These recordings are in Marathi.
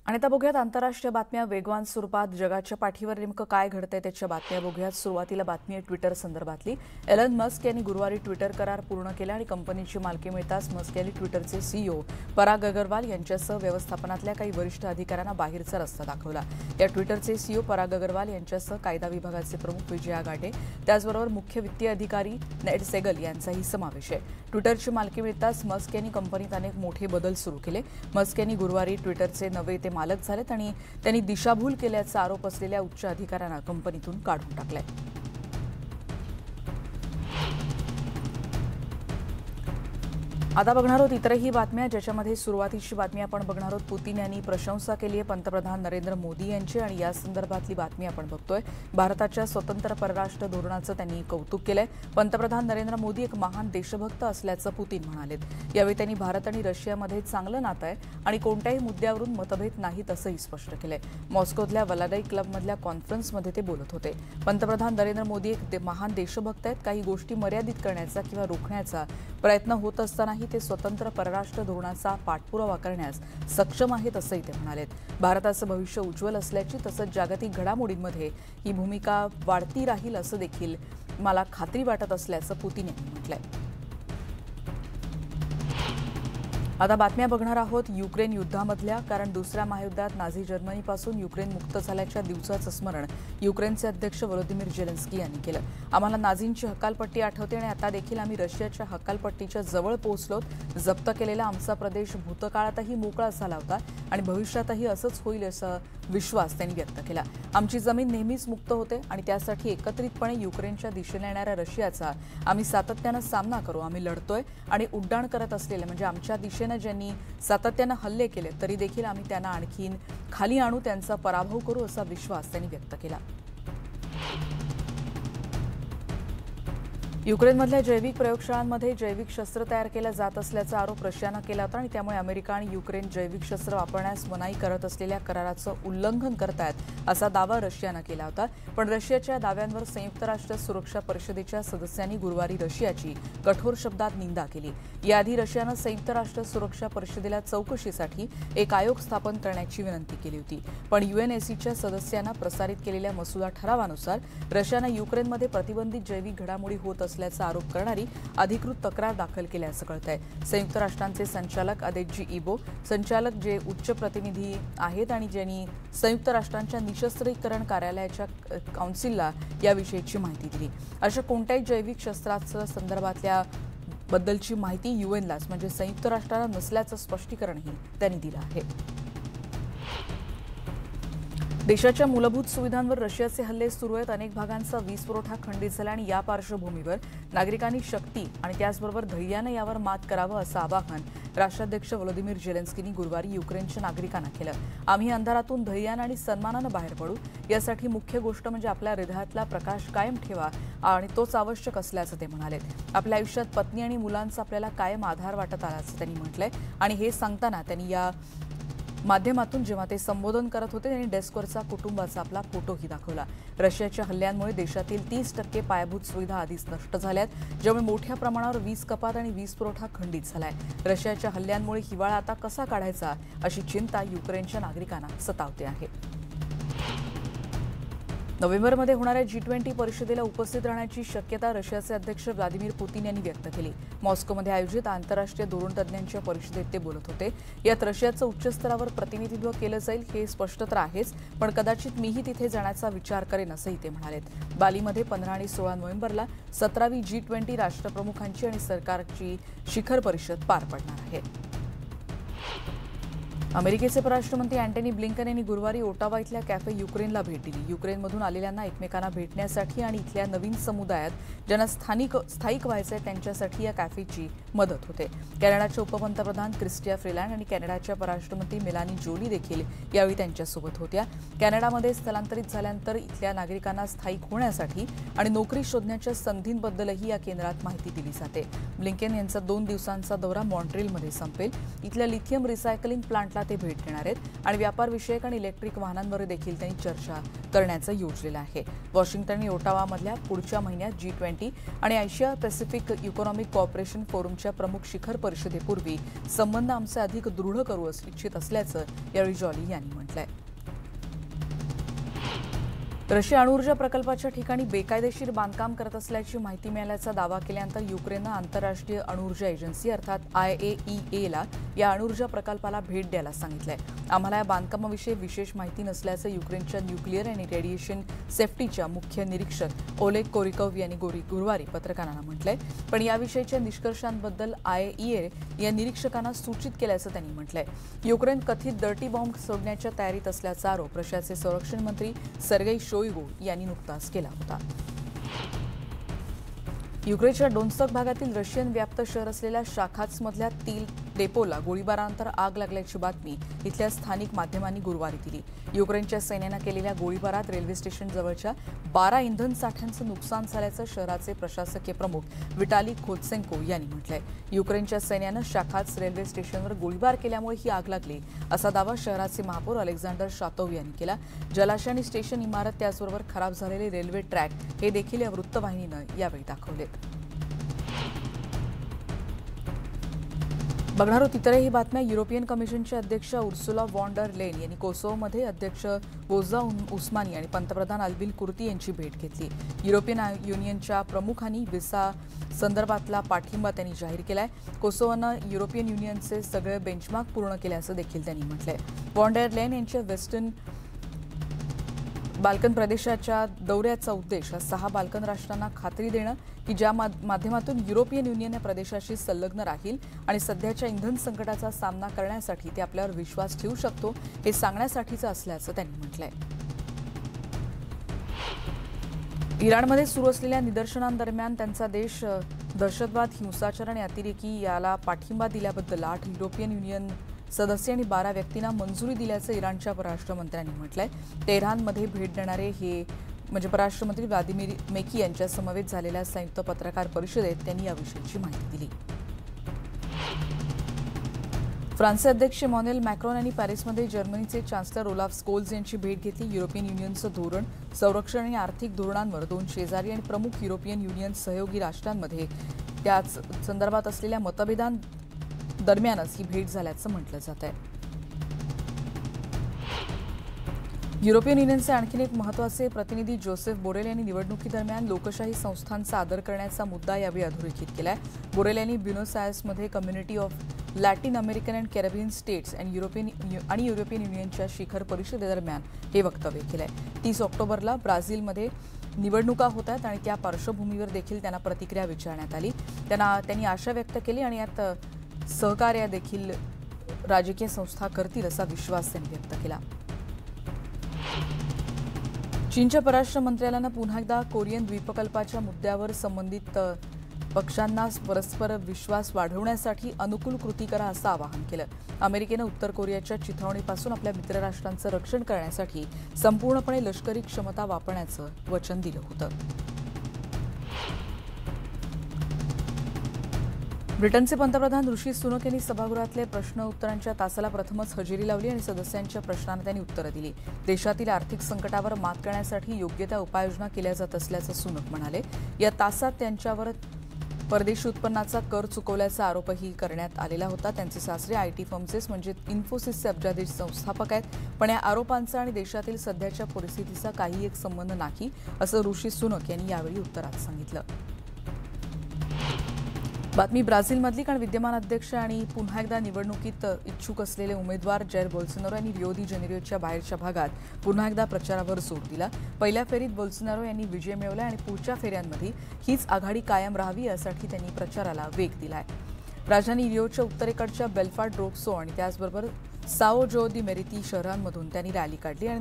आणि आता बघूयात आंतरराष्ट्रीय बातम्या वेगवान स्वरूपात. जगाच्या पाठीवर नेमकं काय घडतंय त्याच्या बातम्या बघूयात. सुरुवातीला बातमी आहे ट्विटर संदर्भातली. एलन मस्क यांनी गुरुवारी ट्विटर करार पूर्ण केला आणि कंपनीची मालकी मिळताच मस्क यांनी ट्विटरचे सीईओ पराग अग्रवाल यांच्यासह व्यवस्थापनातल्या काही वरिष्ठ अधिकाऱ्यांना बाहेरचा रस्ता दाखवला. या ट्विटरचे सीईओ पराग अग्रवाल यांच्यासह कायदा विभागाचे प्रमुख विजय आघाटे, त्याचबरोबर मुख्य वित्तीय अधिकारी नेड सेगल यांचाही समावेश आहे. ट्विटरची मालकी मिळताच मस्क यांनी कंपनीत अनेक मोठे बदल सुरू केले. मस्क यांनी गुरुवारी ट्विटरचे नवे ते मालक झालेत आणि त्यांनी दिशाभूल केल्याचा आरोप असलेल्या उच्च अधिकाऱ्यांना कंपनीतून काढून टाकलंय. आता बघणार आहोत इतरही बातम्या, ज्याच्यामध्ये सुरुवातीची बातमी आपण बघणार आहोत. पुतीन यांनी प्रशंसा केली आहे पंतप्रधान नरेंद्र मोदी यांची आणि या संदर्भातली बातमी आपण बघतोय. भारताच्या स्वतंत्र परराष्ट्र धोरणाचं त्यांनी कौतुक केलंय. पंतप्रधान नरेंद्र मोदी एक महान देशभक्त असल्याचं पुतीन म्हणालेत. यावेळी त्यांनी भारत आणि रशियामध्ये चांगलं नातं आहे आणि कोणत्याही मुद्द्यावरून मतभेद नाहीत असंही स्पष्ट केलंय. मॉस्कोतल्या वलाडाई क्लबमधल्या कॉन्फरन्समध्ये ते बोलत होते. पंतप्रधान नरेंद्र मोदी एक महान देशभक्त आहेत. काही गोष्टी मर्यादित करण्याचा किंवा रोखण्याचा प्रयत्न होत असतानाही ते स्वतंत्र परराष्ट्र धोरणाचा पाठपुरावा करण्यास सक्षम आहेत असंही ते म्हणालेत. भारताचं भविष्य उज्ज्वल असल्याची तसंच जागतिक घडामोडींमध्ये ही भूमिका वाढती राहील असं देखील मला खात्री वाटत असल्याचं पुतीन यांनी म्हटलंय. आता बातम्या बघणार आहोत युक्रेन युद्धामधल्या, कारण दुसऱ्या महायुद्धात नाझी जर्मनीपासून युक्रेन मुक्त झाल्याच्या दिवसाचं स्मरण युक्रेनचे अध्यक्ष व्लोदिमीर झेलेन्स्की यांनी केलं. आम्हाला नाझींची हकालपट्टी आठवते आणि आता देखील आम्ही रशियाच्या हकालपट्टीच्या जवळ पोहोचलोत. जप्त केलेला आमचा प्रदेश भूतकाळातही मोकळा झाला होता आणि भविष्यातही असंच होईल असा विश्वास त्यांनी व्यक्त केला. आमची जमीन नेहमीच मुक्त होते आणि त्यासाठी एकत्रितपणे युक्रेनच्या दिशेने येणाऱ्या रशियाचा आम्ही सातत्यानं सामना करू. आम्ही लढतोय आणि उड्डाण करत असलेले म्हणजे आमच्या दिशेने ज्यांनी सातत्यानं हल्ले केले तरी देखील आम्ही त्यांना आणखीन खाली आणू, त्यांचा पराभव करू असा विश्वास त्यांनी व्यक्त केला. युक्रेनमधल्या जैविक प्रयोगशाळांमध्ये जैविक शस्त्र तयार केलं जात असल्याचा आरोप रशियानं केला होता आणि त्यामुळे अमेरिका आणि युक्रेन जैविक शस्त्र वापरण्यास मनाई करत असलेल्या कराराचं उल्लंघन करतायत असा दावा रशियानं केला होता. पण रशियाच्या दाव्यांवर संयुक्त राष्ट्र सुरक्षा परिषदेच्या सदस्यांनी गुरुवारी रशियाची कठोर शब्दात निंदा केली. याआधी रशियानं संयुक्त राष्ट्र सुरक्षा परिषदेला चौकशीसाठी एक आयोग स्थापन करण्याची विनंती केली होती. पण UNSCच्या सदस्यांना प्रसारित केलेल्या मसुदा ठरावानुसार रशियानं युक्रेनमध्ये प्रतिबंधित जैविक घडामोडी होत असल्याचा आरोप करणारी अधिकृत तक्रार दाखल केल्याचं कळतंय. संयुक्त राष्ट्रांचे संचालक अदेजी इबो, संचालक जे उच्च प्रतिनिधी आहेत आणि ज्यांनी संयुक्त राष्ट्रांच्या निशस्त्रीकरण कार्यालयाच्या काउन्सिलला याविषयीची माहिती दिली. अशा कोणत्याही जैविक शस्त्रास्त्र संदर्भातल्या बद्दलची माहिती UNलाच म्हणजे संयुक्त राष्ट्रांना नसल्याचं स्पष्टीकरणही त्यांनी दिलं आहे. देशाच्या मूलभूत सुविधांवर रशियाचे हल्ले सुरू आहेत. अनेक भागांचा वीज पुरवठा खंडित झाला आणि या पार्श्वभूमीवर नागरिकांनी शक्ती आणि त्याचबरोबर धैर्यानं यावर मात करावं असं आवाहन राष्ट्राध्यक्ष व्लोदिमीर झेलेन्स्कींनी गुरुवारी युक्रेनच्या नागरिकांना केलं. आम्ही अंधारातून धैर्यानं आणि सन्मानानं बाहेर पडू. यासाठी मुख्य गोष्ट म्हणजे आपल्या हृदयातला प्रकाश कायम ठेवा आणि तोच आवश्यक असल्याचं ते म्हणालेत. आपल्या आयुष्यात पत्नी आणि मुलांचा आपल्याला कायम आधार वाटत आल्याचं त्यांनी म्हटलंय आणि हे सांगताना त्यांनी या माध्यमातून जेव्हा ते संबोधन करत होते त्यांनी डेस्कवरचा कुटुंबाचा आपला फोटोही दाखवला. रशियाच्या हल्ल्यांमुळे देशातील 30% पायाभूत सुविधा आधीच नष्ट झाल्यात, ज्यामुळे मोठ्या प्रमाणावर वीज कपात आणि वीज पुरवठा खंडित झालाय. रशियाच्या हल्ल्यांमुळे हिवाळा आता कसा काढायचा अशी चिंता युक्रेनच्या नागरिकांना सतावते आहे. नोव्हेंबरमध्ये होणाऱ्या G20 परिषदेला उपस्थित राहण्याची शक्यता रशियाचे अध्यक्ष व्लादिमीर पुतीन यांनी व्यक्त केली. मॉस्कोमध्ये आयोजित आंतरराष्ट्रीय धोरण तज्ज्ञांच्या परिषदेत ते बोलत होते. यात रशियाचं उच्च स्तरावर प्रतिनिधित्व केलं जाईल हे स्पष्ट तर आहेच, पण कदाचित मीही तिथे जाण्याचा विचार करेन असंही ते म्हणालेत. बालीमध्ये 15 आणि 16 नोव्हेंबरला 17वी G20 राष्ट्रप्रमुखांची आणि सरकारची शिखर परिषद पार पडणार आहे. अमेरिकेचे परराष्ट्रमंत्री अँटनी ब्लिंकन यांनी गुरुवारी ओटावा इथल्या कॅफे युक्रेनला भेट दिली. युक्रेनमधून आलेल्यांना एकमेकांना भेटण्यासाठी आणि इथल्या नवीन समुदायात ज्यांना स्थायिक व्हायचंय त्यांच्यासाठी या कॅफेची मदत होते. कॅनडाच्या उपपंतप्रधान क्रिस्टिया फ्रीलँड आणि कॅनडाच्या परराष्ट्रमंत्री मेलानी जोली देखील यावेळी त्यांच्यासोबत होत्या. कॅनडामध्ये स्थलांतरित झाल्यानंतर इथल्या नागरिकांना स्थायिक होण्यासाठी आणि नोकरी शोधण्याच्या संधींबद्दलही या केंद्रात माहिती दिली जाते. ब्लिंकन यांचा 2 दिवसांचा दौरा मॉन्ट्रियलमध्ये संपेल. इथल्या लिथियम रिसायकलिंग प्लांटला अमेरिका ते भेट देणार आहेत आणि व्यापार विषयक आणि इलेक्ट्रिक वाहनांवर देखील त्यांनी चर्चा करण्याचं योजलेलं आहे. वॉशिंग्टन आणि ओटावामधल्या पुढच्या महिन्यात G20 आणि आशिया पॅसिफिक इकॉनॉमिक कॉर्पोरेशन फोरमच्या प्रमुख शिखर परिषदेपूर्वी संबंध आमचे अधिक दृढ करू इच्छित असल्याचं यावेळी जॉली यांनी म्हटलंय. रशिया अणुऊर्जा प्रकल्पाच्या ठिकाणी बेकायदेशीर बांधकाम करत असल्याची माहिती मिळाल्याचा दावा केल्यानंतर युक्रेननं आंतरराष्ट्रीय अणुऊर्जा एजन्सी अर्थात IAEA या अणुऊर्जा प्रकल्पाला भेट द्यायला सांगितलंय. आम्हाला या बांधकामाविषयी विशेष माहिती नसल्याचं युक्रेनच्या न्यूक्लिअर आणि रेडिएशन सेफ्टीच्या मुख्य निरीक्षक ओलेग कोरिकोव्ह यांनी गुरुवारी पत्रकारांना म्हटलंय. पण याविषयीच्या निष्कर्षांबद्दल IAEA या निरीक्षकांना सूचित केल्याचं त्यांनी म्हटलंय. युक्रेन कथित डर्टी बॉम्ब सोडण्याच्या तयारीत असल्याचा आरोप रशियाचे संरक्षण मंत्री सर्गेई शोइगू यांनी नुकताच केला होता. युक्रेनच्या डोन्स्क भागातील रशियन व्याप्त शहर असलेल्या शाखात्समधल्या तेल डेपोला गोळीबारानंतर आग लागल्याची बातमी इथल्या स्थानिक माध्यमांनी गुरुवारी दिली. युक्रेनच्या सैन्यानं केलेल्या गोळीबारात रेल्वे स्टेशन जवळच्या 12 इंधन साठ्यांचं नुकसान झाल्याचं शहराचे प्रशासकीय प्रमुख विटाली खोतसेंको यांनी म्हटलंय. युक्रेनच्या सैन्यानं शाखात्स रेल्वे स्टेशनवर गोळीबार केल्यामुळे ही आग लागली असा दावा शहराचे महापौर अलेक्झांडर शातोव यांनी केला. जलाशय आणि स्टेशन इमारत त्याचबरोबर खराब झालेले रेल्वे ट्रॅक हे देखील या वृत्तवाहिनीनं यावेळी दाखवले. बघणार आहोत इतरही बातम्या. युरोपियन कमिशनचे अध्यक्ष उर्सुला वॉन डर लेन यांनी कोसोव्होमध्ये अध्यक्ष बोझा उस्मानी आणि पंतप्रधान अल्बिन कुर्ती यांची भेट घेतली. युरोपियन युनियनच्या प्रमुखांनी व्हिसा संदर्भातला पाठिंबा त्यांनी जाहीर केलाय. कोसोव्होनं युरोपियन युनियनचे सगळे बेंचमार्क पूर्ण केल्याचं देखील त्यांनी म्हटलंय. वॉन डर लेन यांच्या वेस्टर्न बाल्कन प्रदेशाच्या दौऱ्याचा उद्देश 6 बाल्कन राष्ट्रांना खात्री देणं की ज्या माध्यमातून युरोपियन युनियन या प्रदेशाशी संलग्न राहील आणि सध्याच्या इंधन संकटाचा सामना करण्यासाठी ते आपल्यावर विश्वास ठेवू शकतो हे सांगण्यासाठीचं असल्याचं त्यांनी म्हटलंय. इराणमध्ये सुरू असलेल्या निदर्शनांदरम्यान त्यांचा देश दहशतवाद, हिंसाचार आणि अतिरेकी याला पाठिंबा दिल्याबद्दल 8 युरोपियन युनियन सदस्य आणि 12 व्यक्तींना मंजुरी दिल्याचं इराणच्या परराष्ट्र मंत्र्यांनी म्हटलंय. तेहरानमध्ये भेट देणारे हे म्हणजे परराष्ट्र मंत्री व्लादिमीर मेकी यांच्या समवेत झालेल्या संयुक्त पत्रकार परिषदेत त्यांनी याविषयीची माहिती दिली. फ्रान्सचे अध्यक्ष इमॅन्युएल मॅक्रॉन यांनी पॅरिसमध्ये जर्मनीचे चान्सलर ओलाफ स्कोल्ज यांची भेट घेतली. युरोपियन युनियनचं धोरण, संरक्षण आणि आर्थिक धोरणांवर 2 शेजारी आणि प्रमुख युरोपियन युनियन सहयोगी राष्ट्रांमध्ये त्याच संदर्भात असलेल्या मतभेदांदरम्यानच ही भेट झाल्याचं म्हटलं जात आहे. युरोपियन युनियनचे आणखी एक महत्त्वाचे प्रतिनिधी जोसेफ बोरेल यांनी निवडणुकीदरम्यान लोकशाही संस्थांचा आदर करण्याचा मुद्दा यावेळी अधोरेखित केलाय. बोरेल यांनी ब्युनॉस आयर्समध्ये community of Latin American and Caribbean states and European युनियनच्या शिखर परिषदेदरम्यान हे वक्तव्य केलंय. 30 ऑक्टोबरला ब्राझीलमध्ये निवडणुका होत आहेत आणि त्या पार्श्वभूमीवर देखील त्यांना प्रतिक्रिया विचारण्यात आली. त्यांनी आशा व्यक्त केली आणि यात सहकार्य देखील राजकीय संस्था करतील असा विश्वास त्यांनी व्यक्त केला. चीनच्या परराष्ट्र मंत्रालयानं पुन्हा एकदा कोरियन द्वीपकल्पाच्या मुद्द्यावर संबंधित पक्षांना परस्पर विश्वास वाढवण्यासाठी अनुकूल कृती करा असं आवाहन केलं. अमेरिकेनं उत्तर कोरियाच्या चिथावणीपासून आपल्या मित्रराष्ट्रांचं रक्षण करण्यासाठी संपूर्णपणे लष्करी क्षमता वापरण्याचं वचन दिलं होतं. ब्रिटनचे पंतप्रधान ऋषी सुनक यांनी सभागृहातले प्रश्न उत्तरांच्या तासाला प्रथमच हजेरी लावली आणि सदस्यांच्या प्रश्नांना त्यांनी उत्तरं दिली. देशातील आर्थिक संकटावर मात करण्यासाठी योग्य त्या उपाययोजना केल्या जात असल्याचं सुनक म्हणाले. या तासात त्यांच्यावर परदेशी उत्पन्नाचा कर चुकवल्याचा आरोपही करण्यात आलेला होता. त्यांचे सासरे IT फर्मचेस म्हणजे इन्फोसिसचे अब्जाधीश संस्थापक आहेत. पण या आरोपांचा आणि देशातील सध्याच्या परिस्थितीचा काही एक संबंध नाही असं ऋषी सुनक यांनी यावेळी उत्तरात सांगितलं. बातमी ब्राझीलमधली, कारण विद्यमान अध्यक्ष आणि पुन्हा एकदा निवडणुकीत इच्छुक असलेले उमेदवार जैर बोल्सोनारो यांनी रिओ दी जेनेरियोच्या बाहेरच्या भागात पुन्हा एकदा प्रचारावर जोर दिला. पहिल्या फेरीत बोल्सोनारो यांनी विजय मिळवला आणि पुढच्या फेऱ्यांमध्ये हीच आघाडी कायम राहावी यासाठी त्यांनी प्रचाराला वेग दिलाय. राजधानी रिओच्या उत्तरेकडच्या बेल्फार्ड रोक्सो आणि त्याचबरोबर साओ जो दी मेरिती शहरांमधून त्यांनी रॅली काढली आणि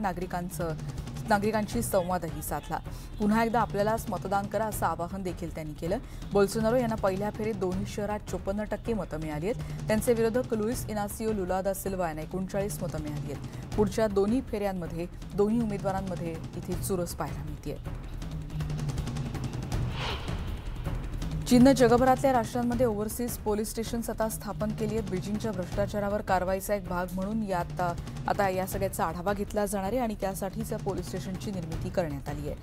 नागरिकांशी संवादही साधला. पुन्हा एकदा आपल्यालाच मतदान करा असं आवाहन देखील त्यांनी केलं. बोल्सोनारो यांना पहिल्या फेरीत दोन्ही शहरात 54% मतं मिळाली आहेत. त्यांचे विरोधक लुईस इनासियो लुला दा सिल्वा यांना 39 मतं मिळाली आहेत. पुढच्या दोन्ही फेऱ्यांमध्ये दोन्ही उमेदवारांमध्ये इथे चुरस पाहायला मिळते. चीननं जगभरातल्या राष्ट्रांमध्ये ओव्हरसीज पोलीस स्टेशन्स आता स्थापन केली आहेत. बीजिंगच्या भ्रष्टाचारावर कारवाईचा एक भाग म्हणून आता या सगळ्याचा आढावा घेतला जाणार आहे आणि त्यासाठीच या पोलीस स्टेशनची निर्मिती करण्यात आली आहे.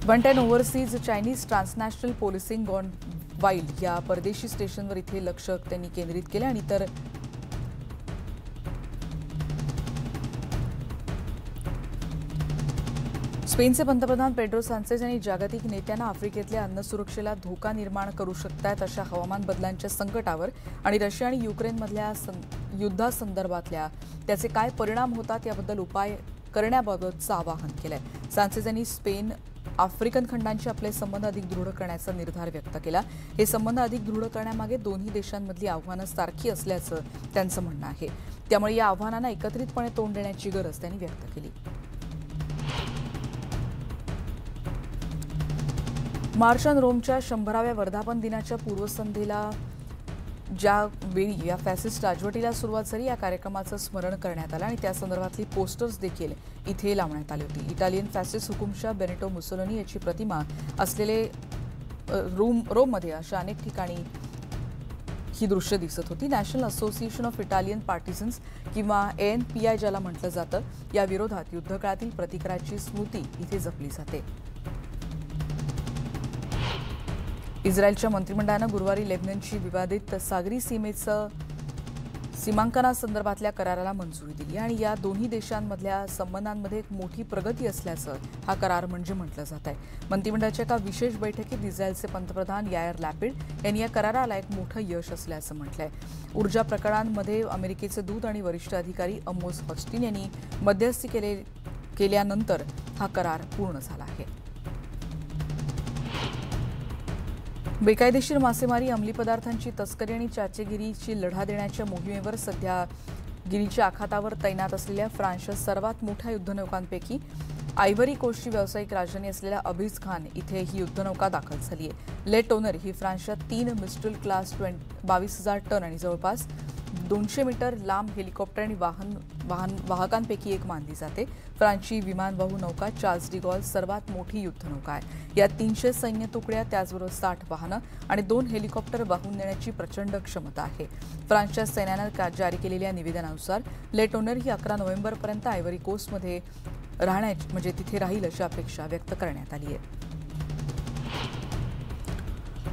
110 overseas Chinese transnational policing gone wild या परदेशी स्टेशनवर इथे लक्ष त्यांनी केंद्रित केलं आणि तर स्पेनचे पंतप्रधान पेड्रो सँचेज यांनी जागतिक नेत्यांना आफ्रिकेतल्या अन्न सुरक्षेला धोका निर्माण करू शकतात अशा हवामान बदलांच्या संकटावर आणि रशिया आणि युक्रेनमधल्या युद्धासंदर्भातल्या त्याचे काय परिणाम होतात याबद्दल उपाय करण्याबाबतचं आवाहन केलंय. सँचेज यांनी स्पेन आफ्रिकन खंडांचे आपले संबंध अधिक दृढ करण्याचा निर्धार व्यक्त केला. हे संबंध अधिक दृढ करण्यामागे दोन्ही देशांमधली आव्हानं सारखी असल्याचं त्यांचं म्हणणं आहे. त्यामुळे या आव्हानांना एकत्रितपणे तोंड देण्याची गरज त्यांनी व्यक्त केली. मार्च ऑन रोमच्या 100व्या वर्धापन दिनाच्या पूर्वसंध्येला ज्यावेळी या फॅसिस्ट राजवटीला सुरुवात झाली या कार्यक्रमाचं स्मरण करण्यात आलं आणि त्या संदर्भातली पोस्टर्स देखील इथे लावण्यात आली होती. इटालियन फॅसिस्ट हुकुमशाह बेनिटो मुसोलिनी याची प्रतिमा असलेले रोममध्ये अशा अनेक ठिकाणी ही दृश्य दिसत होती. नॅशनल असोसिएशन ऑफ इटालियन पार्टिझन्स किंवा ANPI ज्याला म्हटलं जातं या विरोधात युद्धकाळातील प्रतिकाराची स्मृती इथे जपली जाते. इस्रायलच्या मंत्रिमंडळानं गुरुवारी लेबननची विवादित सागरी सीमांकनासंदर्भातल्या कराराला मंजुरी दिली आणि या दोन्ही देशांमधल्या संबंधांमध्ये एक मोठी प्रगती असल्याचं हा करार म्हणजे म्हटलं जात आहे. मंत्रिमंडळाच्या एका विशेष बैठकीत इस्रायलचे पंतप्रधान यायर लॅपिड यांनी या कराराला एक मोठं यश असल्याचं म्हटलंय. ऊर्जा प्रकरणांमध्ये अमेरिकेचे दूत आणि वरिष्ठ अधिकारी अमोस हॉस्टिन यांनी मध्यस्थी केल्यानंतर हा करार पूर्ण झाला आहे. बेकायदेशीर मासेमारी, अंमली पदार्थांची तस्करी आणि चाचेगिरीची लढा देण्याच्या मोहिमेवर सध्या गिरीच्या आखातावर तैनात असलेल्या फ्रान्सच्या सर्वात मोठ्या युद्धनौकांपैकी आयव्हरी कोस्टची व्यावसायिक राजधानी असलेल्या अबिज खान इथे ही युद्धनौका दाखल झाली आहे. ले टोनर ही फ्रान्सच्या 3 मिस्ट्रल क्लास 22,000 टन आणि जवळपास 200 मीटर लांब हेलिकॉप्टर आणि वाहकांपैकी एक मानली जाते. फ्रान्सची विमानवाहू नौका चार्ल्स डी गॉल सर्वात मोठी युद्धनौका आहे. यात 300 सैन्य तुकड्या, त्याचबरोबर 60 वाहनं आणि 2 हेलिकॉप्टर वाहून नेण्याची प्रचंड क्षमता आहे. फ्रान्सच्या सैन्यानं जारी केलेल्या निवेदनानुसार ले टोनर ही 11 नोव्हेंबरपर्यंत आयव्हरी कोस्टमध्ये म्हणजे तिथे राहील अशी अपेक्षा व्यक्त करण्यात आली आहे.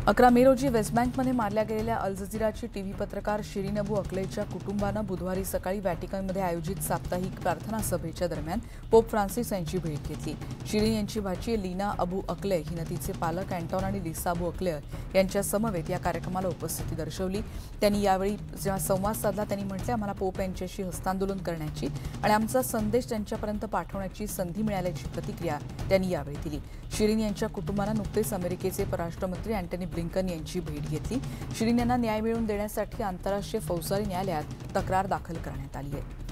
11 मे रोजी वेस्ट बँकमध्ये मारल्या गेलेल्या अल जझीराची टीव्ही पत्रकार शिरीन अबू अक्लेच्या कुटुंबानं बुधवारी सकाळी व्हॅटिकनमध्ये आयोजित साप्ताहिक प्रार्थना सभेच्या दरम्यान पोप फ्रान्सिस यांची भेट घेतली. शिरीन यांची भाची लीना अबू अक्ले हिनं तिचे पालक अँटॉन आणि लिसा अबू अक्ले यांच्या समवेत या कार्यक्रमाला उपस्थिती दर्शवली. त्यांनी यावेळी जेव्हा संवाद साधला त्यांनी म्हटले, आम्हाला पोप यांच्याशी हस्तांदोलन करण्याची आणि आमचा संदेश त्यांच्यापर्यंत पाठवण्याची संधी मिळाल्याची प्रतिक्रिया त्यांनी यावेळी दिली. शिरीन यांच्या कुटुंबानं नुकतेच अमेरिकेचे परराष्ट्रमंत्री अँटनी ब्लिंकन यांची भेट घेतली. शिरीन यांना न्याय मिळवून देण्यासाठी आंतरराष्ट्रीय फौजदारी न्यायालयात तक्रार दाखल करण्यात आली आहे.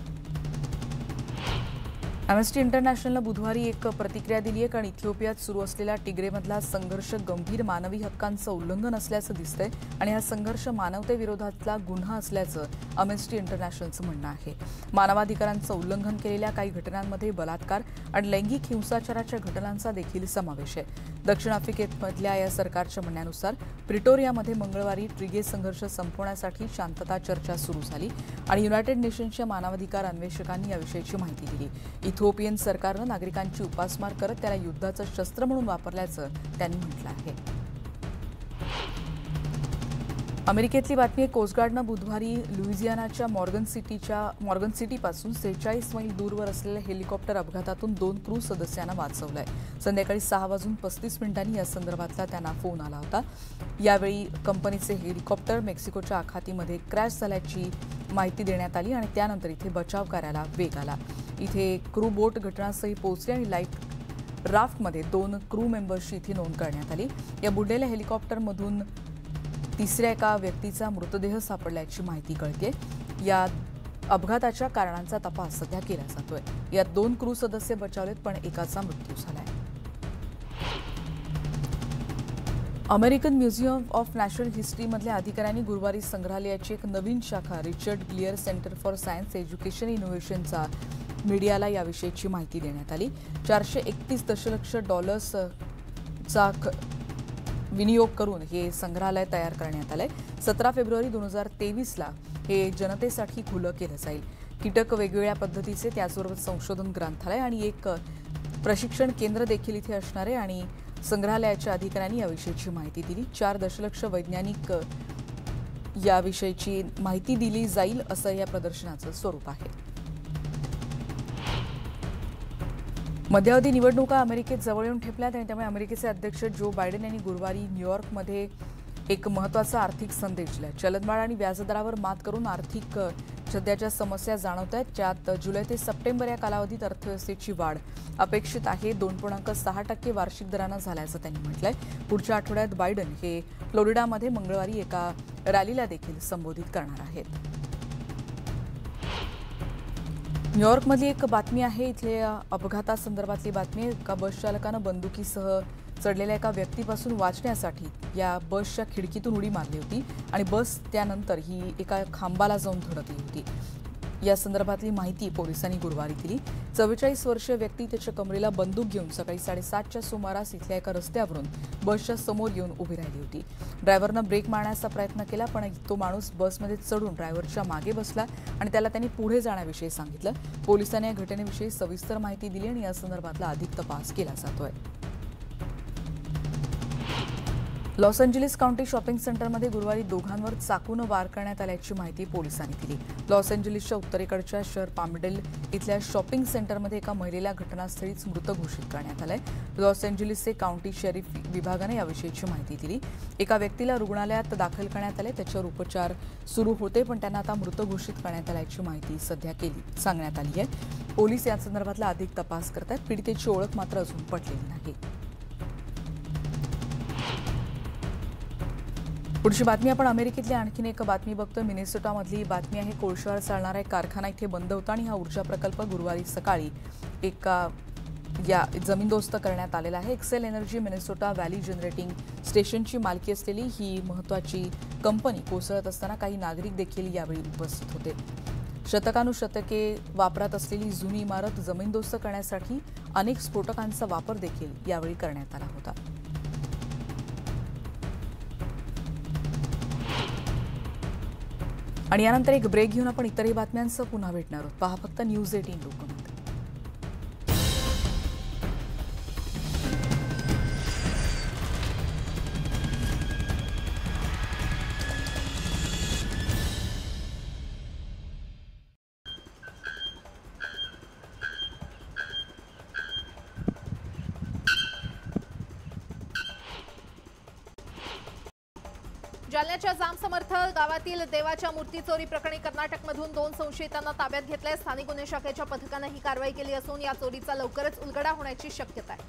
अॅम्नेस्टी इंटरनॅशनलनं बुधवारी एक प्रतिक्रिया दिली आहे कारण इथिओपियात सुरू असलेला टिग्रेमधला संघर्ष गंभीर मानवी हक्कांचं उल्लंघन असल्याचं दिसतंय आणि हा संघर्ष मानवतेविरोधातला गुन्हा असल्याचं अॅम्नेस्टी इंटरनॅशनलचं म्हणणं आहे. मानवाधिकारांचं उल्लंघन केलेल्या काही घटनांमध्ये बलात्कार आणि लैंगिक हिंसाचाराच्या घटनांचा देखील समावेश आहे. दक्षिण आफ्रिकेमधल्या या सरकारच्या म्हणण्यानुसार प्रिटोरियामध्ये मंगळवारी ट्रिगे संघर्ष संपवण्यासाठी शांतता चर्चा सुरू झाली आणि युनायटेड नेशन्सच्या मानवाधिकार अन्वेषकांनी याविषयीची माहिती दिली. इथिओपियन सरकारनं नागरिकांची उपासमार करत त्याला युद्धाचं शस्त्र म्हणून वापरल्याचं त्यांनी म्हटलं आहे. अमेरिकेतली बातमी आहे. कोस्टगार्डनं बुधवारी लुइझियानाच्या मॉर्गन सिटीपासून 46 मैल दूरवर असलेल्या हेलिकॉप्टर अपघातातून 2 क्रू सदस्यांना वाचवलंय. संध्याकाळी 6:35 या संदर्भातला त्यांना फोन आला होता. यावेळी कंपनीचे हेलिकॉप्टर मेक्सिकोच्या आखातीमध्ये क्रॅश झाल्याची माहिती देण्यात आली आणि त्यानंतर इथे बचाव कार्याला वेग आला. इथे क्रू बोट घटनास्थळी पोहोचली आणि लाईफ राफ्टमध्ये 2 क्रू मेंबर्सची इथे नोंद करण्यात आली. या बुडलेल्या हेलिकॉप्टरमधून तिसऱ्या एका व्यक्तीचा मृतदेह सापडल्याची माहिती कळते. या अपघाताच्या कारणांचा तपास सध्या केला जातोय. यात 2 क्रू सदस्य बचावलेत पण एकाचा मृत्यू झालाय. अमेरिकन म्युझियम ऑफ नॅचरल हिस्ट्रीमधल्या अधिकाऱ्यांनी गुरुवारी संग्रहालयाची एक नवीन शाखा रिचर्ड ग्लियर सेंटर फॉर सायन्स एज्युकेशन इनोव्हेशनचा मीडियाला याविषयीची माहिती देण्यात आली. $431 दशलक्ष चा विनियोग करून हे संग्रहालय तयार करण्यात आलंय। 17 फेब्रुवारी 2023ला हे जनतेसाठी खुलं केलं जाईल। कीटक वेगवेगळ्या पद्धतीचे, त्याचबरोबर संशोधन ग्रंथालय आणि एक प्रशिक्षण केंद्र देखील इथे असणार आहे आणि संग्रहालयाच्या अधिकाऱ्यांनी याविषयीची माहिती दिली। 4 दशलक्ष वैज्ञानिक याविषयीची माहिती दिली जाईल असं या प्रदर्शनाचं स्वरूप आहे। मध्यावधी निवडणुका अमेरिकेत जवळ येऊन ठेपल्यात आणि त्यामुळे अमेरिकेचे अध्यक्ष जो बायडेन यांनी गुरुवारी न्यूयॉर्कमध्ये एक महत्त्वाचा आर्थिक संदेश दिला। चलनवाढ आणि व्याजदरावर मात करून आर्थिक सध्याच्या समस्या जाणवत आहेत, ज्यात जुलै ते सप्टेंबर या कालावधीत अर्थव्यवस्थेची वाढ अपेक्षित आहे। 2.6% वार्षिक दरानं झाल्याचं त्यांनी म्हटलंय। पुढच्या आठवड्यात बायडेन हे फ्लोरिडामध्ये मंगळवारी एका रॅलीला देखील संबोधित करणार आहेत। न्यूयॉर्कमधली एक बातमी आहे, इथले अपघातासंदर्भातली बातमी। एका बस चालकानं बंदुकीसह चढलेल्या एका व्यक्तीपासून वाचण्यासाठी या बसच्या खिडकीतून उडी मारली होती आणि बस त्यानंतर ही एका खांबाला जाऊन धडकली होती। या संदर्भातली माहिती पोलिसांनी गुरुवारी दिली। 44 वर्षीय व्यक्ती त्याच्या कमरेला बंदूक घेऊन सकाळी 7:30च्या सुमारास इथल्या एका रस्त्यावरून बसच्या समोर येऊन उभी राहिली होती। ड्रायव्हरनं ब्रेक मारण्याचा प्रयत्न केला, पण तो माणूस बसमध्ये चढून ड्रायव्हरच्या मागे बसला आणि त्याला त्यांनी पुढे जाण्याविषयी सांगितलं। पोलिसांनी या घटनेविषयी सविस्तर माहिती दिली आणि या संदर्भातला अधिक तपास केला जातोय। लॉस एंजेलिस काउंटी शॉपिंग सेंटरमध्ये गुरुवारी दोघांवर चाकूनं वार करण्यात आल्याची माहिती पोलिसांनी दिली। लॉस एंजेलिसच्या उत्तरेकडच्या शहर पामडेल इथल्या शॉपिंग सेंटरमध्ये एका महिलेला घटनास्थळीच मृत घोषित करण्यात आलंय। लॉस एंजेलिसचे काउंटी शेरिफ विभागाने याविषयीची माहिती दिली। एका व्यक्तीला रुग्णालयात दाखल करण्यात आले, त्याच्यावर उपचार सुरू होते, पण त्यांना आता मृत घोषित करण्यात आल्याची माहिती सध्या सांगण्यात आली आहे। पोलीस या संदर्भातला अधिक तपास करत आहेत। पीडितेची ओळख मात्र अजून पटलेली नाही। पुढची बातमी आपण अमेरिकेतली आणखीन एक बातमी बघतोय। मिनेसोटामधली बातमी आहे। कोळशावर चालणारा एक कारखाना इथे बंद होता आणि हा ऊर्जा प्रकल्प गुरुवारी सकाळी जमीनदोस्त करण्यात आलेला आहे। Xcel Energy Minnesota Valley Generating स्टेशनची मालकी असलेली ही महत्त्वाची कंपनी कोसळत असताना काही नागरिक देखील यावेळी उपस्थित होते। शतकानुशतके वापरात असलेली जुनी इमारत जमीनदोस्त करण्यासाठी अनेक स्फोटकांचा वापर देखील यावेळी करण्यात आला होता। आणि यानंतर एक ब्रेक घेऊन आपण इतरही बातम्यांसह पुन्हा भेटणार आहोत। पहा फक्त न्यूज 18 लोकमत। जालन्याच्या जाम समर्थ गावातील देवाच्या मूर्ती चोरी प्रकरणी कर्नाटकमधून 2 संशयितांना ताब्यात घेतलंय। स्थानिक गुन्हे शाखेच्या पथकाने ही कारवाई केली असून या चोरीचा लवकरच उलगडा होण्याची शक्यता आहे।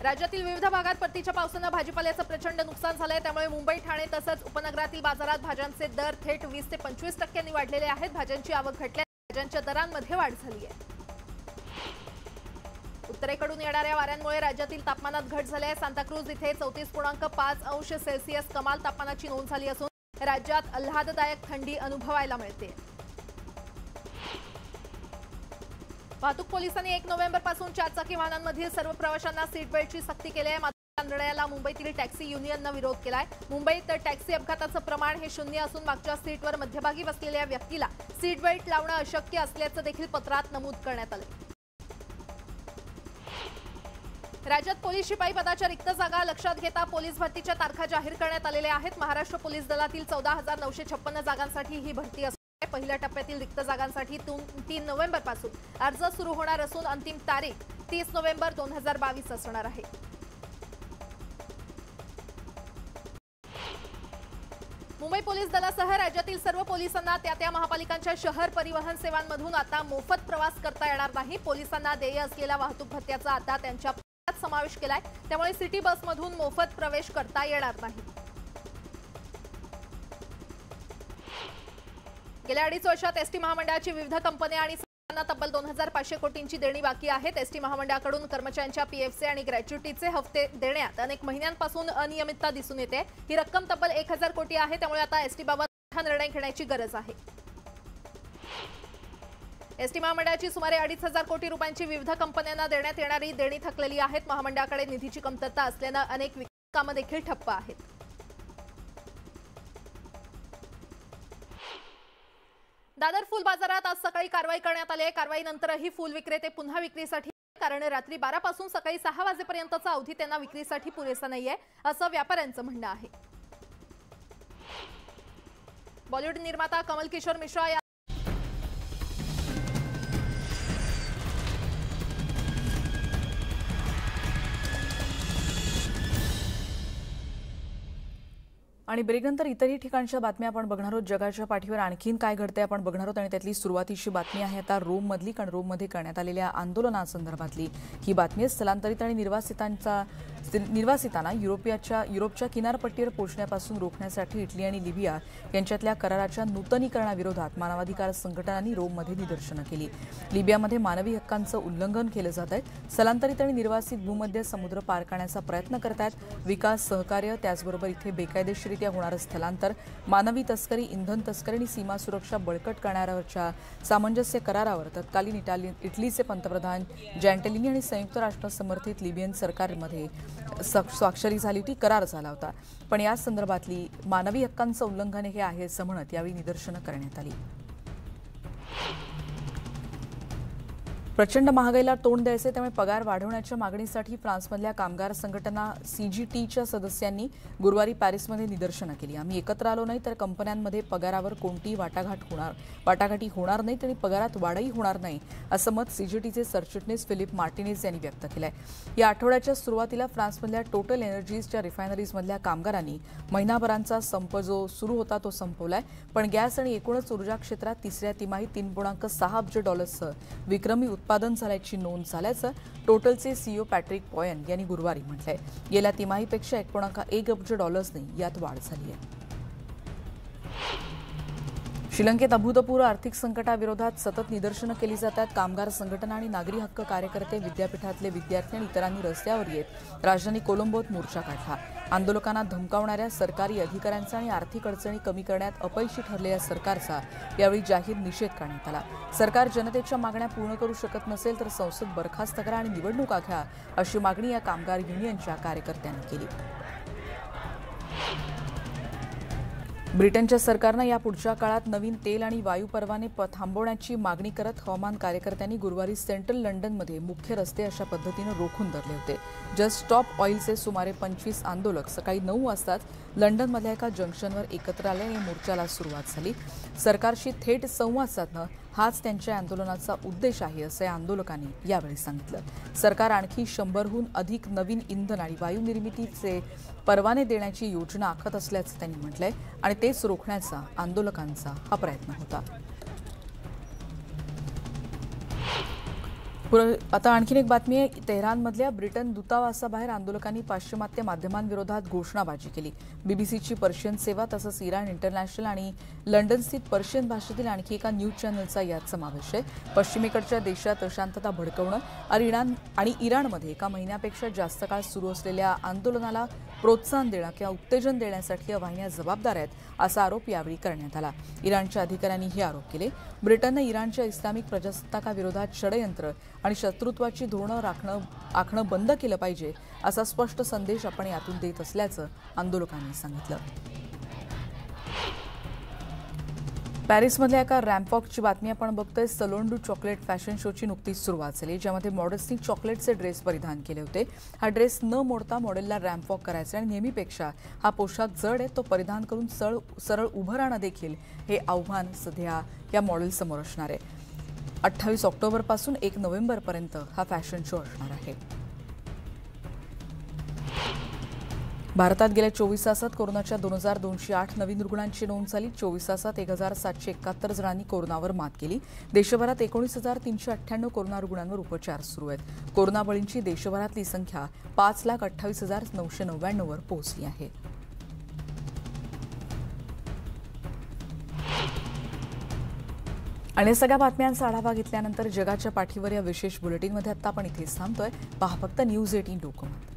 राज्यातील विविध भागात परतीच्या पावसानं भाजीपाल्याचं प्रचंड नुकसान झालंय, त्यामुळे मुंबई, ठाणे तसंच उपनगरातील बाजारात भाज्यांचे दर थेट 20 ते 25% वाढलेले आहेत। भाज्यांची आवक घटल्याने भाज्यांच्या दरांमध्ये वाढ झाली आहे। उत्तरेकडून येणाऱ्या वाऱ्यांमुळे राज्यातील तापमानात घट झाली आहे। सांताक्रूज इथे 34.5 अंश सेल्सिअस कमाल तापमानाची नोंद झाली असून राज्यात आल्हाददायक थंडी अनुभवायला मिळते। वाहतूक पोलिसांनी 1 नोव्हेंबरपासून 4 चाकी वाहनांमधील सर्व प्रवाशांना सीट बेल्टची सक्ती केली आहे। मात्र या निर्णयाला मुंबईतील टॅक्सी युनियननं विरोध केलाय। मुंबईत टॅक्सी अपघाताचं प्रमाण हे 0 असून मागच्या सीटवर मध्यभागी बसलेल्या व्यक्तीला सीट बेल्ट लावणं अशक्य असल्याचं देखील पत्रात नमूद करण्यात आलं। राज्यात पोलीस शिपाई पदाच्या रिक्त जागा लक्षात घेता पोलीस भरतीच्या तारखा जाहीर करण्यात आलेल्या आहेत। महाराष्ट्र पोलीस दलातील 14,956 जागांसाठी ही भरती असणार आहे। पहिल्या टप्प्यातील रिक्त जागांसाठी 3 नोव्हेंबरपासून अर्ज सुरू होणार असून अंतिम तारीख 30 नोव्हेंबर 2022 असणार आहे। मुंबई पोलीस दलासह राज्यातील सर्व पोलिसांना त्या महापालिकांच्या शहर परिवहन सेवांमधून आता मोफत प्रवास करता येणार नाही। पोलिसांना देय असलेल्या वाहतूक भत्त्याचा आता त्यांच्या समावेश केलाय, त्यामुळे सिटी बसमधून मोफत प्रवेश करता येणार नाही। गेल्या 2.5 वर्षात एसटी महामंडळाची विविध कंपन्या आणि संस्थांना तब्बल 2,500 कोटींची देणी बाकी आहेत। एसटी महामंडळाकडून कर्मचाऱ्यांच्या पीएफचे आणि ग्रॅच्युइटीचे हप्ते देण्यात अनेक महिन्यांपासून अनियमितता दिसून येते। ही रक्कम तब्बल 1,000 कोटी आहे, त्यामुळे आता एसटी बाबत मोठा निर्णय घेण्याची गरज आहे। एसटी महामंडळाची सुमारे 2,500 कोटी रुपयांची विविध कंपन्यांना देण्यात येणारी देणी थकलेली आहेत. महामंडळाकडे निधीची कमतरता असल्याने अनेक विकास कामं देखील ठप्प आहेत. दादर फुल बाजारात आज सकाळी कारवाई करण्यात आली आहे. कारवाईनंतरही फुल विक्रेते पुन्हा विक्रीसाठी, कारण रात्री 12 पासून सकाळी 6 वाजेपर्यंतचा अवधी त्यांना विक्रीसाठी पुरेसा नाहीये असं व्यापाऱ्यांचं म्हणणं आहे. बॉलिवूड निर्माता कमल किशोर मिश्रा आणि ब्रेकनंतर इतरही ठिकाणच्या बातम्या आपण बघणार आहोत. जगाच्या पाठीवर आणखीन काय घडते आपण बघणार आहोत आणि त्यातली सुरुवातीची बातमी आहे आता रोममधली, कारण रोममध्ये करण्यात आलेल्या आंदोलनासंदर्भातली ही बातमी आहे. स्थलांतरित आणि निर्वासितांना युरोपच्या किनारपट्टीवर पोहोचण्यापासून रोखण्यासाठी इटली आणि लिबिया यांच्यातल्या कराराच्या नूतनीकरणाविरोधात मानवाधिकार संघटनांनी रोममध्ये निदर्शनं केली. लिबियामध्ये मानवी हक्कांचं उल्लंघन केलं जात आहे. स्थलांतरित आणि निर्वासित भूमध्य समुद्र पार करण्याचा प्रयत्न करतायत. विकास सहकार्य, त्याचबरोबर इथे बेकायदेशीरित्या होणारं स्थलांतर, मानवी तस्करी, इंधन तस्करी आणि सीमा सुरक्षा बळकट करणाऱ्यावरच्या सामंजस्य करारावर तत्कालीन इटलीचे पंतप्रधान जॅन्टेलिनी आणि संयुक्त राष्ट्र समर्थित लिबियन सरकारमध्ये स्वाक्षरी झाली होती, करार झाला होता. पण या संदर्भातली मानवी हक्कांचं उल्लंघन हे आहे असं म्हणत यावेळी निदर्शनं करण्यात आली. प्रचंड महागाईला तोंड द्यायचे, त्यामुळे पगार वाढवण्याच्या मागणीसाठी फ्रान्समधल्या कामगार संघटना CGTच्या सदस्यांनी गुरुवारी पॅरिसमध्ये निदर्शनं केली. आम्ही एकत्र आलो नाही तर कंपन्यांमध्ये पगारावर कोणतीही वाटाघाटी होणार नाही आणि पगारात वाढही होणार नाही असं मत CGTचे सरचिटणीस फिलिप मार्टिनेज यांनी व्यक्त केलंय. या आठवड्याच्या सुरुवातीला फ्रान्समधल्या टोटल एनर्जीजच्या रिफायनरीजमधल्या कामगारांनी महिनाभरांचा संप जो सुरू होता तो संपवलाय. पण गॅस आणि एकूणच ऊर्जा क्षेत्रात तिसऱ्या तिमाहीत $3.6 अब्ज विक्रमी उत्पादन झाल्याची नोंद झाल्याचं टोटलचे CEO पॅट्रिक पॉयन यांनी गुरुवारी म्हटलंय. गेल्या तिमाहीपेक्षा $1.1 अब्ज यात वाढ झाली आहे. श्रीलंकेत अभूतपूर्व आर्थिक संकटाविरोधात सतत निदर्शनं केली जातात. कामगार संघटना आणि नागरी हक्क कार्यकर्ते, विद्यापीठातले विद्यार्थी आणि इतरांनी रस्त्यावर येत राजधानी कोलंबोत मोर्चा काढला. आंदोलकांना धमकावणाऱ्या सरकारी अधिकाऱ्यांचा आणि आर्थिक अडचणी कमी करण्यात अपयशी ठरलेल्या सरकारचा यावेळी जाहीर निषेध करण्यात आला. सरकार जनतेच्या मागण्या पूर्ण करू शकत नसेल तर संसद बरखास्त करा आणि निवडणुका घ्या अशी मागणी या कामगार युनियनच्या कार्यकर्त्यांनी केली. ब्रिटनच्या सरकारनं या पुढच्या काळात नवीन तेल आणि वायू परवाने थांबवण्याची मागणी करत हवामान कार्यकर्त्यांनी गुरुवारी सेंट्रल लंडनमध्ये मुख्य रस्ते अशा पद्धतीनं रोखून धरले होते. जस्ट स्टॉप ऑइलचे सुमारे 25 आंदोलक सकाळी 9 वाजताच लंडनमधल्या एका जंक्शनवर एकत्र आले आणि मोर्चाला सुरुवात झाली. सरकारशी थेट संवाद साधणं हाच त्यांच्या आंदोलनाचा उद्देश आहे असं या आंदोलकांनी यावेळी सांगितलं. सरकार आणखी 100हून अधिक नवीन इंधन आणि वायू निर्मितीचे परवाने देण्याची योजना आखत असल्याचं त्यांनी म्हटलंय आणि तेच रोखण्याचा आंदोलकांचा हा प्रयत्न होता. आता आणखीन एक बातमी आहे. तेहरानमधल्या ब्रिटन दूतावासाबाहेर आंदोलकांनी पाश्चिमात्य माध्यमांविरोधात घोषणाबाजी केली. बीबीसीची पर्शियन सेवा तसंच इराण इंटरनॅशनल आणि लंडनस्थित पर्शियन भाषेतील आणखी एका न्यूज चॅनलचा यात समावेश आहे. पश्चिमेकडच्या देशात अशांतता भडकवणं आणि इराणमध्ये एका महिन्यापेक्षा जास्त काळ सुरू असलेल्या आंदोलनाला प्रोत्साहन देणं किंवा उत्तेजन देण्यासाठी या वाहिन्या जबाबदार आहेत असा आरोप यावेळी करण्यात आला. इराणच्या अधिकाऱ्यांनी हे आरोप केले. ब्रिटननं इराणच्या इस्लामिक प्रजासत्ताकाविरोधात षडयंत्र आणि शत्रुत्वाची धोरणं आखणं बंद केलं पाहिजे असा स्पष्ट संदेश आपण यातून देत असल्याचं आंदोलकांनी सांगितलं. पॅरिसमधल्या एका रॅम्पवॉकची बातमी आपण बघतोय. सलोंडू चॉकलेट फॅशन शोची नुकतीच सुरुवात झाली, ज्यामध्ये मॉडेल्सनी चॉकलेटचे ड्रेस परिधान केले होते. हा ड्रेस न मोडता मॉडेलला रॅम्पवॉक करायचा आणि नेहमीपेक्षा हा पोशाख जड आहे, तो परिधान करून सरळ उभं राहणं देखील हे आव्हान सध्या या मॉडेलसमोर असणार आहे. 28 ऑक्टोबरपासून 1 नोव्हेंबरपर्यंत हा फॅशन शो असणार आहे. भारतात गेल्या 24 तासात कोरोनाच्या 2208 नवीन रुग्णांची नोंद झाली. 24 तासात 1771 जणांनी कोरोनावर मात केली. देशभरात 19,398 कोरोना रुग्णांवर उपचार सुरू आहेत. कोरोना बळींची देशभरातली संख्या 5,28,999 वर पोहोचली आहे. आणि सगळ्या बातम्यांचा आढावा घेतल्यानंतर जगाच्या पाठीवर या विशेष बुलेटिनमध्ये आता आपण इथेच थांबतोय. पहा फक्त News18 डोकोमध्ये.